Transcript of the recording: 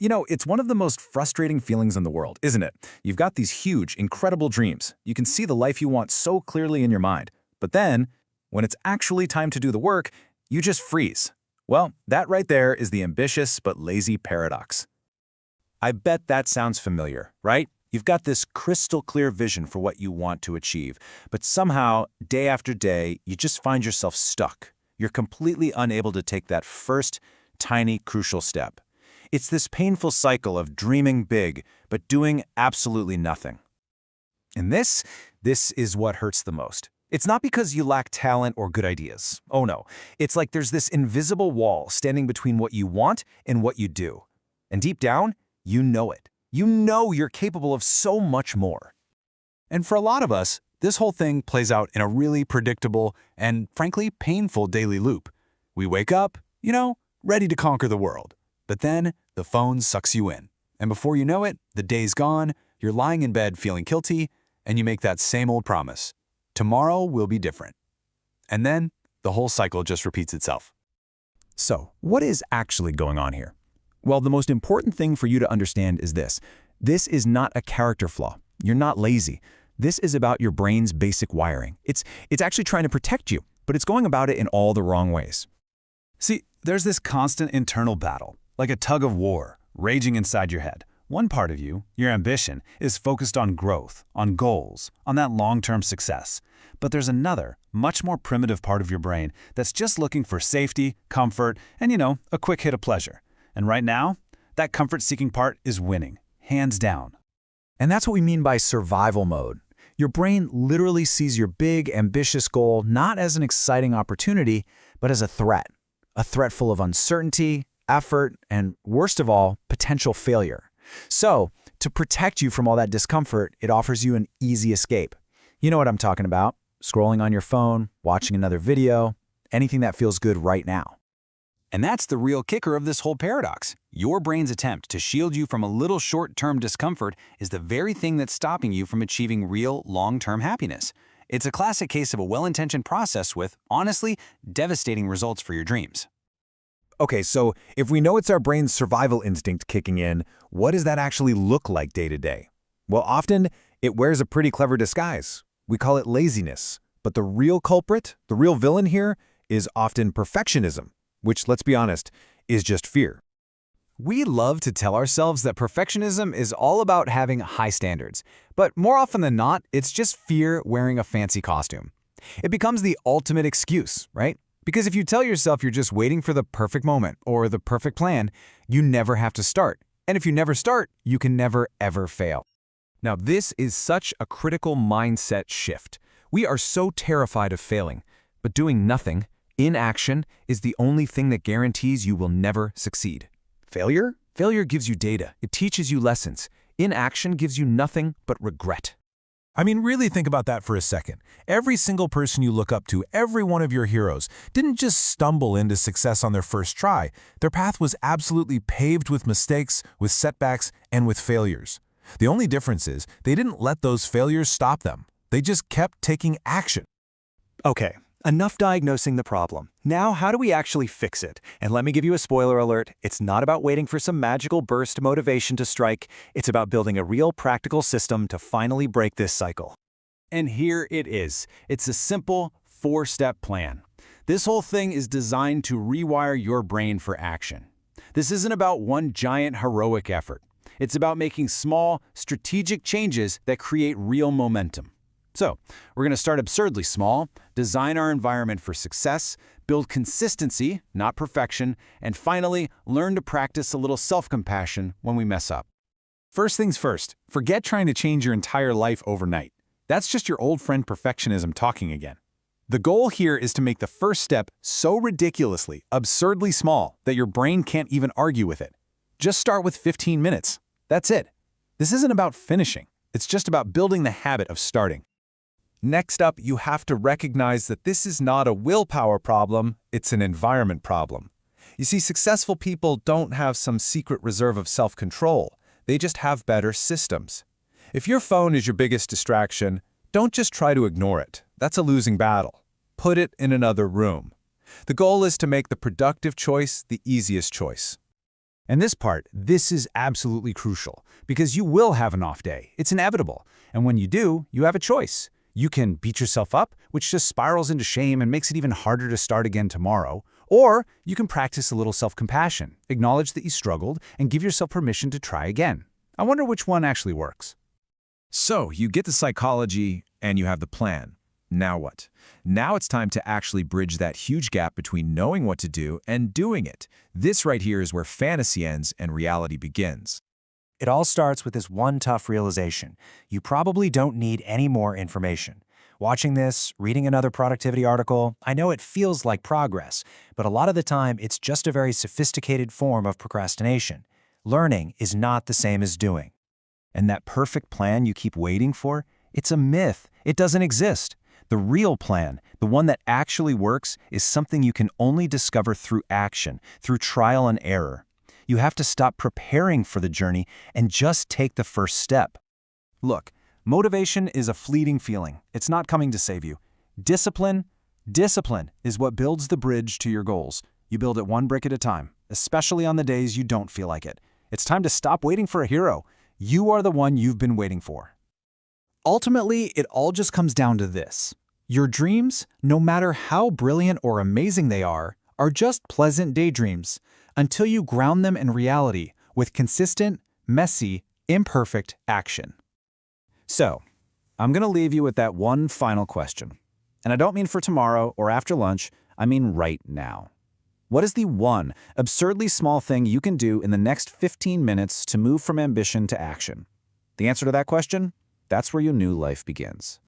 It's one of the most frustrating feelings in the world, isn't it? You've got these huge, incredible dreams. You can see the life you want so clearly in your mind. But then, when it's actually time to do the work, you just freeze. Well, that right there is the ambitious but lazy paradox. I bet that sounds familiar, right? You've got this crystal clear vision for what you want to achieve, but somehow, day after day, you just find yourself stuck. You're completely unable to take that first, tiny, crucial step. It's this painful cycle of dreaming big, but doing absolutely nothing. And this is what hurts the most. It's not because you lack talent or good ideas. Oh no. It's like there's this invisible wall standing between what you want and what you do. And deep down, you know it. You know you're capable of so much more. And for a lot of us, this whole thing plays out in a really predictable and, frankly, painful daily loop. We wake up, ready to conquer the world. But then, the phone sucks you in. And before you know it, the day's gone, you're lying in bed feeling guilty, and you make that same old promise. Tomorrow will be different. And then, the whole cycle just repeats itself. So, what is actually going on here? Well, the most important thing for you to understand is this. This is not a character flaw. You're not lazy. This is about your brain's basic wiring. It's actually trying to protect you, but it's going about it in all the wrong ways. See, there's this constant internal battle, like a tug of war, raging inside your head. One part of you, your ambition, is focused on growth, on goals, on that long-term success. But there's another, much more primitive part of your brain that's just looking for safety, comfort, and a quick hit of pleasure. And right now, that comfort-seeking part is winning, hands down. And that's what we mean by survival mode. Your brain literally sees your big, ambitious goal not as an exciting opportunity, but as a threat full of uncertainty, effort, and worst of all, potential failure. So, to protect you from all that discomfort, it offers you an easy escape. You know what I'm talking about. Scrolling on your phone, watching another video, anything that feels good right now. And that's the real kicker of this whole paradox. Your brain's attempt to shield you from a little short-term discomfort is the very thing that's stopping you from achieving real, long-term happiness. It's a classic case of a well-intentioned process with, honestly, devastating results for your dreams. Okay, so if we know it's our brain's survival instinct kicking in, what does that actually look like day to day? Well, often, it wears a pretty clever disguise. We call it laziness. But the real culprit, the real villain here, is often perfectionism, which, let's be honest, is just fear. We love to tell ourselves that perfectionism is all about having high standards, but more often than not, it's just fear wearing a fancy costume. It becomes the ultimate excuse, right? Because if you tell yourself you're just waiting for the perfect moment or the perfect plan, you never have to start. And if you never start, you can never, ever fail. Now, this is such a critical mindset shift. We are so terrified of failing, but doing nothing, inaction, is the only thing that guarantees you will never succeed. Failure? Failure gives you data. It teaches you lessons. Inaction gives you nothing but regret. I mean, really think about that for a second. Every single person you look up to, every one of your heroes, didn't just stumble into success on their first try. Their path was absolutely paved with mistakes, with setbacks, and with failures. The only difference is they didn't let those failures stop them. They just kept taking action. Okay, enough diagnosing the problem. Now, how do we actually fix it? And let me give you a spoiler alert. It's not about waiting for some magical burst of motivation to strike. It's about building a real practical system to finally break this cycle. And here it is. It's a simple, 4-step plan. This whole thing is designed to rewire your brain for action. This isn't about one giant heroic effort. It's about making small, strategic changes that create real momentum. So, we're going to start absurdly small, design our environment for success, build consistency, not perfection, and finally, learn to practice a little self-compassion when we mess up. First things first, forget trying to change your entire life overnight. That's just your old friend perfectionism talking again. The goal here is to make the first step so ridiculously, absurdly small that your brain can't even argue with it. Just start with 15 minutes. That's it. This isn't about finishing. It's just about building the habit of starting. Next up, you have to recognize that this is not a willpower problem, it's an environment problem. You see, successful people don't have some secret reserve of self-control. They just have better systems. If your phone is your biggest distraction, don't just try to ignore it. That's a losing battle. Put it in another room. The goal is to make the productive choice the easiest choice. And this is absolutely crucial, because you will have an off day. It's inevitable. And when you do, you have a choice. You can beat yourself up, which just spirals into shame and makes it even harder to start again tomorrow. Or you can practice a little self-compassion, acknowledge that you struggled, and give yourself permission to try again. I wonder which one actually works. So, you get the psychology and you have the plan. Now what? Now it's time to actually bridge that huge gap between knowing what to do and doing it. This right here is where fantasy ends and reality begins. It all starts with this one tough realization. You probably don't need any more information. Watching this, reading another productivity article, I know it feels like progress, but a lot of the time it's just a very sophisticated form of procrastination. Learning is not the same as doing. And that perfect plan you keep waiting for, it's a myth. It doesn't exist. The real plan, the one that actually works, is something you can only discover through action, through trial and error. You have to stop preparing for the journey and just take the first step. Look, motivation is a fleeting feeling. It's not coming to save you. Discipline is what builds the bridge to your goals. You build it one brick at a time, especially on the days you don't feel like it. It's time to stop waiting for a hero. You are the one you've been waiting for. Ultimately, it all just comes down to this. Your dreams, no matter how brilliant or amazing they are just pleasant daydreams until you ground them in reality with consistent, messy, imperfect action. So, I'm going to leave you with that one final question. And I don't mean for tomorrow or after lunch, I mean right now. What is the one absurdly small thing you can do in the next 15 minutes to move from ambition to action? The answer to that question? That's where your new life begins.